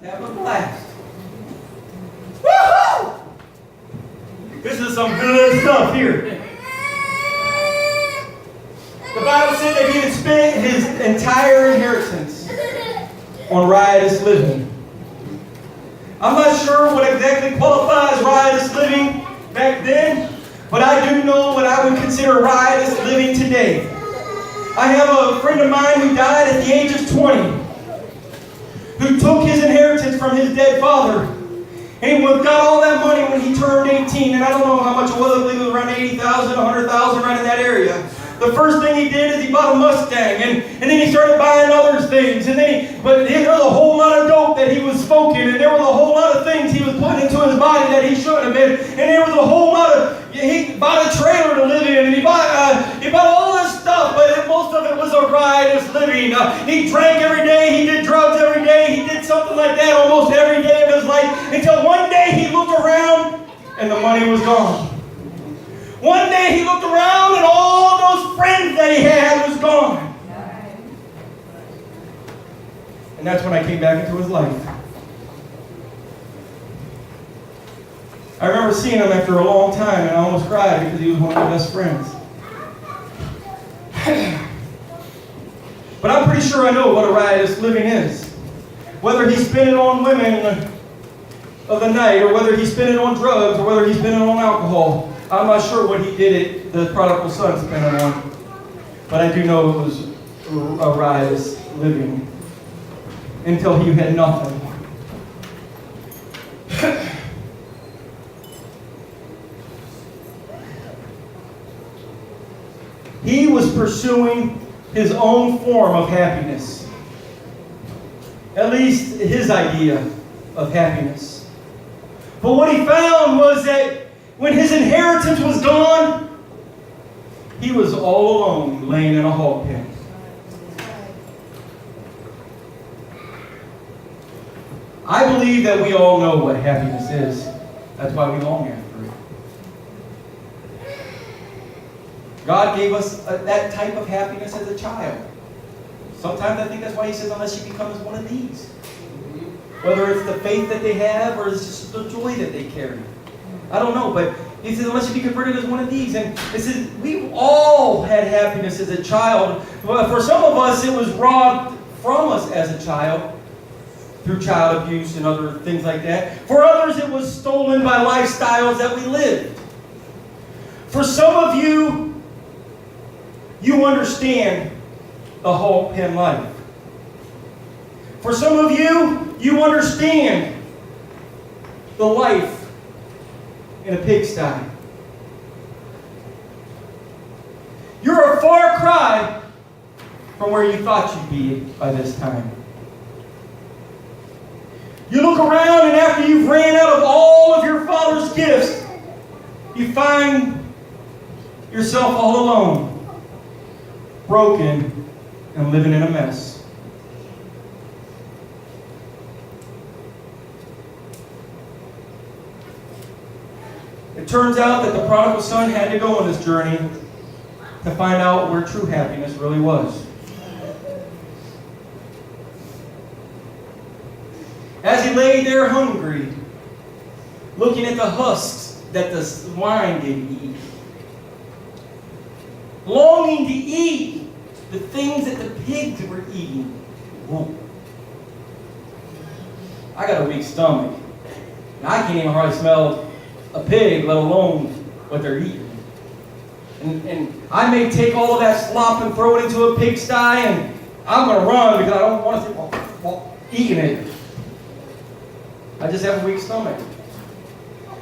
Have a blast. Woohoo! This is some good stuff here. The Bible said that he had spent his entire inheritance on riotous living. I'm not sure what exactly qualifies riotous living back then, but I do know what I would consider riotous living today. I have a friend of mine who died at the age of 20, who took his inheritance from his dead father, and got all that money when he turned 18, and I don't know how much it was. I believe it was around 80,000, 100,000, right in that area. The first thing he did is he bought a Mustang, and then he started buying other things. But there was a whole lot of dope that he was smoking, and there was a whole lot of things he was putting into his body that he shouldn't have been. And there was a whole lot of, he bought a trailer to live in, and he bought all this stuff, but most of it was a riotous living. He drank every day, he did drugs every day, he did something like that almost every day of his life, until one day he looked around and the money was gone. One day he looked around and all those friends that he had was gone. And that's when I came back into his life. I remember seeing him after a long time, and I almost cried because he was one of my best friends. But I'm pretty sure I know what a riotous living is. Whether he spent it on women of the night, or whether he spent it on drugs, or whether he spent it on alcohol. I'm not sure what he did it, the prodigal son spent it on. But I do know it was a riotous living until he had nothing. He was pursuing his own form of happiness. At least his idea of happiness. But what he found was that when his inheritance was gone, he was all alone laying in a hog pen. I believe that we all know what happiness is. That's why we long after it. God gave us that type of happiness as a child. Sometimes I think that's why he says, unless you become as one of these. Whether it's the faith that they have or it's just the joy that they carry. I don't know, but he says, unless you be converted as one of these. And it says, we've all had happiness as a child. But for some of us, it was robbed from us as a child through child abuse and other things like that. For others, it was stolen by lifestyles that we lived. For some of you, you understand the hog pen life. For some of you, you understand the life in a pigsty. You're a far cry from where you thought you'd be by this time. You look around, and after you've ran out of all of your father's gifts, you find yourself all alone, broken, and living in a mess. It turns out that the prodigal son had to go on this journey to find out where true happiness really was. As he lay there hungry, looking at the husks that the swine did eat, longing to eat the things that the pigs were eating. Whoa. I got a weak stomach. And I can't even hardly smell a pig, let alone what they're eating. And I may take all of that slop and throw it into a pigsty, and I'm going to run because I don't want to see eating it. I just have a weak stomach.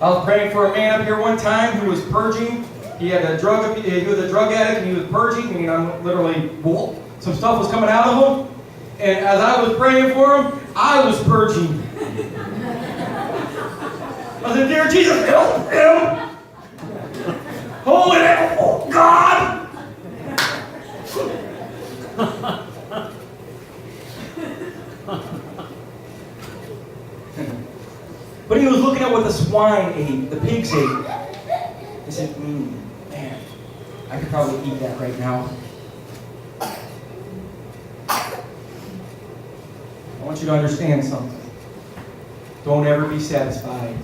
I was praying for a man up here one time who was purging. He was a drug addict, and he was purging. And I'm literally, some stuff was coming out of him. And as I was praying for him, I was purging. I said, dear Jesus, help him. Holy name, oh God. But he was looking at what the swine ate, the pigs ate. He said, man, I could probably eat that right now. I want you to understand something. Don't ever be satisfied.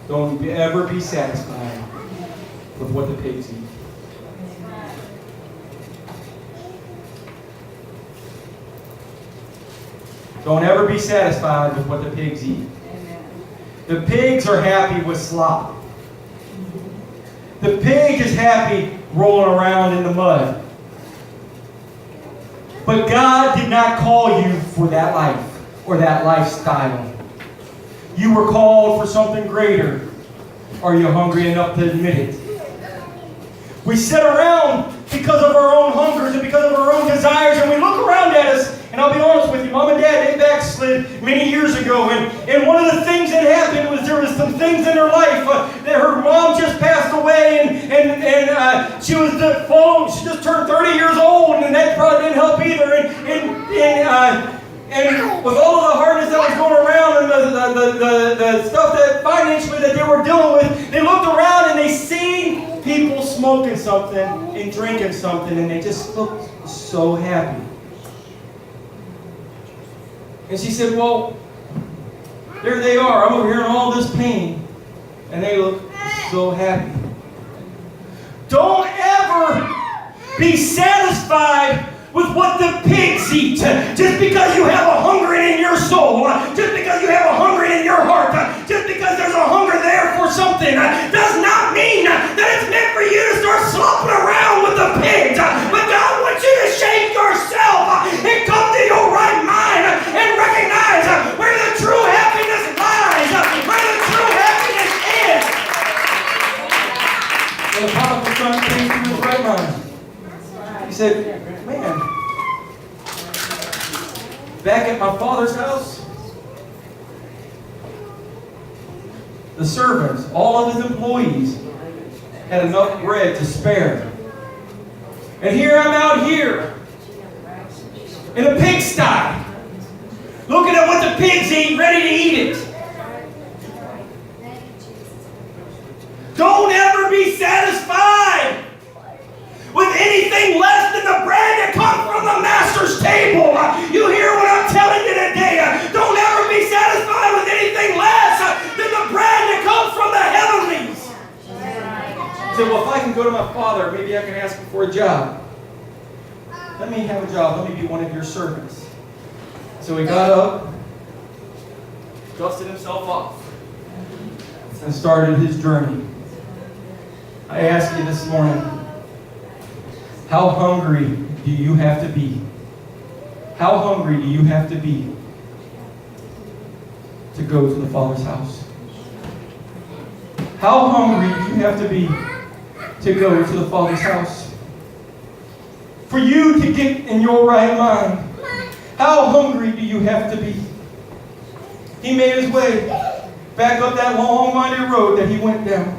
Don't ever be satisfied with what the pigs eat. Don't ever be satisfied with what the pigs eat. The pigs are happy with slop. The pig is happy rolling around in the mud. But God did not call you for that life or that lifestyle. You were called for something greater. Are you hungry enough to admit it? We sit around because of our own hungers and because of our own desires, and we look around at us, and I'll be honest with you, Mom and Dad, they backslid many years ago, and one of the things that happened was there was some things in her life. That her mom just passed away, and she was she just turned 30 years old, and that probably didn't help either, and with all of the hardness that was going around and the stuff that financially that they were dealing with, they looked around and they seen people smoking something and drinking something, and they just looked so happy. And she said, well, there they are. I'm over here in all this pain, and they look so happy. Don't ever be satisfied with what the pigs eat. Just because you have a hunger in your soul, just because you have a hunger in your heart, just because there's a hunger there for something, does not mean that it's meant for you to start slopping around with the pigs. But God wants you to shake yourself and come to your right mind and recognize where the true happiness lies, where the true happiness is. When the prodigal son came to his right mind, he said, man, back at my father's house, the servants, all of his employees, had enough bread to spare. And here I'm out here in a pigsty, looking at what the pigs eat, ready to eat it. Don't ever be satisfied with anything less than the bread that comes from the master's table. You hear what I'm telling you today. Don't ever be satisfied with anything less than the bread that comes from the heavenlies. He said, well, if I can go to my father, maybe I can ask him for a job. Let me have a job. Let me be one of your servants. So he got up, dusted himself off, and started his journey. I ask you this morning, how hungry do you have to be? How hungry do you have to be to go to the Father's house? How hungry do you have to be to go to the Father's house? For you to get in your right mind, how hungry do you have to be? He made his way back up that long, mighty road that he went down.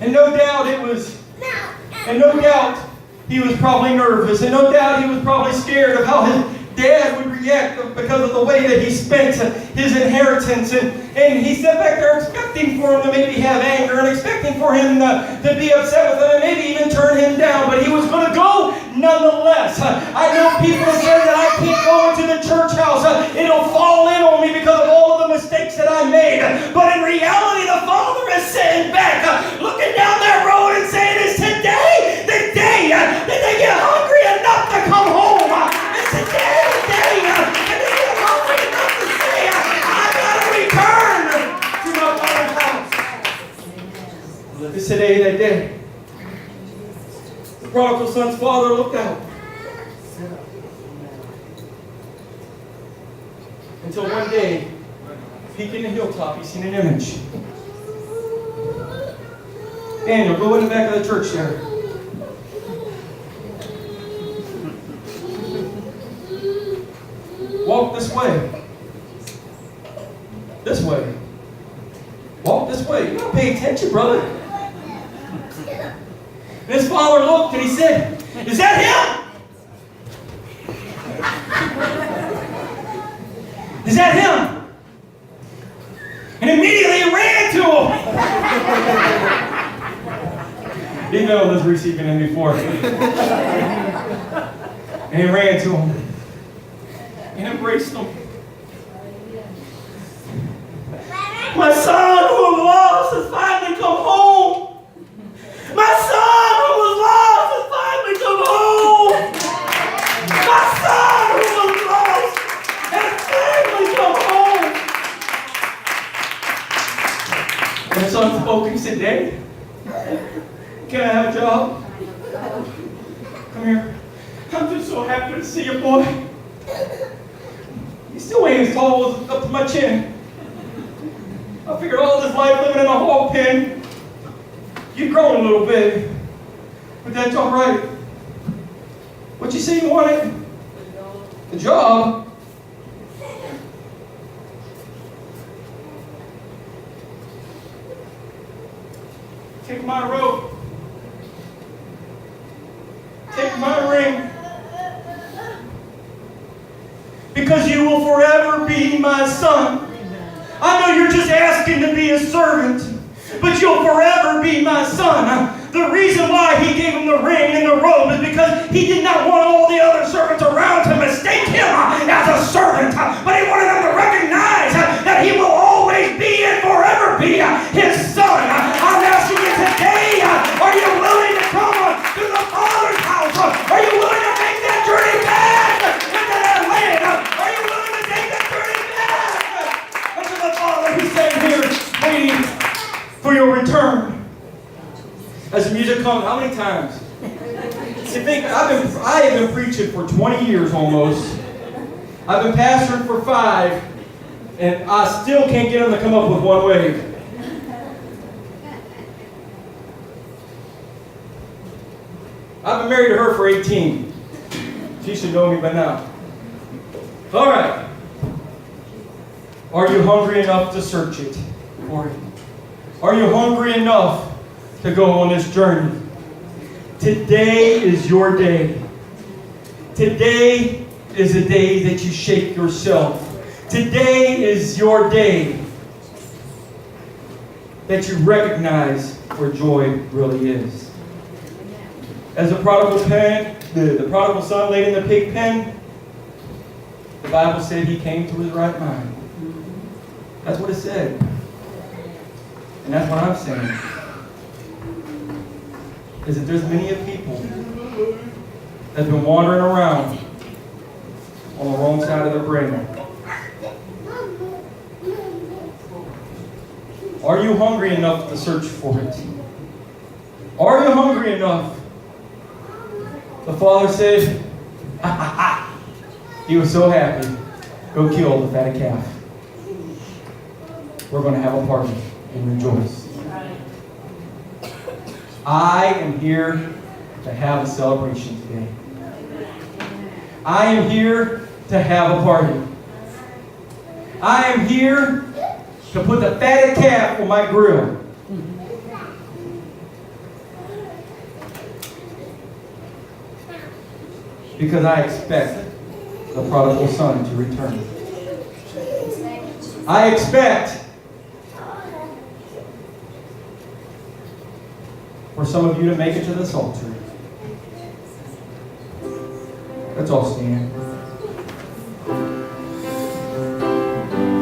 And no doubt he was probably nervous, and no doubt he was probably scared of how his dad would react because of the way that he spent his inheritance. And he sat back there expecting for him to maybe have anger and expecting for him to be upset with him and maybe even turn him down. But he was going to go nonetheless. I know people have said that I can't go into the church house. It'll fall in on me because of all of the mistakes that I made. But in reality, the Father is sitting back, looking down that road and saying, is today the day that they get hungry enough to come home? Is today the day that they get hungry enough to say, I gotta return to my Father's house? Is today that day? The prodigal son's father looked out. Until one day, peeking the hilltop, he seen an image. Daniel, go in the back of the church there. Walk this way. This way. Walk this way. You don't pay attention, brother. And his father looked and he said, is that him? Is that him? And immediately he ran to him. He knew was receiving him before. And he ran to him and embraced him. son spoke. He said, Daddy, can I have a job? Come here. I'm just so happy to see you, boy. You still ain't as tall as up to my chin. I figured all this life living in a hog pen, you've grown a little bit, but that's all right. What you say you wanted? A job? Take my rope. Take my ring. Because you will forever be my son. I know you're just asking to be a servant, but you'll forever be my son. The reason why he gave him the ring and the robe is because he did not want all the other servants around to mistake him as a servant, but he wanted them to recognize that he will always be and forever be his son. I'm asking you today, are you willing to come to the Father's house? Are you willing to make that journey back into that land? Are you willing to take that journey back unto the Father who's sitting here waiting for your return? As the music comes, how many times? You think I have been preaching for 20 years almost. I've been pastoring for 5, and I still can't get them to come up with one wave. I've been married to her for 18. She should know me by now. All right. Are you hungry enough to search it for it? Are you hungry enough to go on this journey? Today is your day. Today is the day that you shake yourself. Today is your day that you recognize where joy really is. As the prodigal son laid in the pig pen, the Bible said he came to his right mind. That's what it said. And that's what I'm saying. Is that there's many of people that have been wandering around on the wrong side of their brain. Are you hungry enough to search for it? Are you hungry enough? The father said, ha ha ha. He was so happy. Go kill the fatted calf. We're going to have a party and rejoice. I am here to have a celebration today. I am here to have a party. I am here to put the fatted calf on my grill. Because I expect the prodigal son to return. I expect for some of you to make it to this altar. Let's all stand.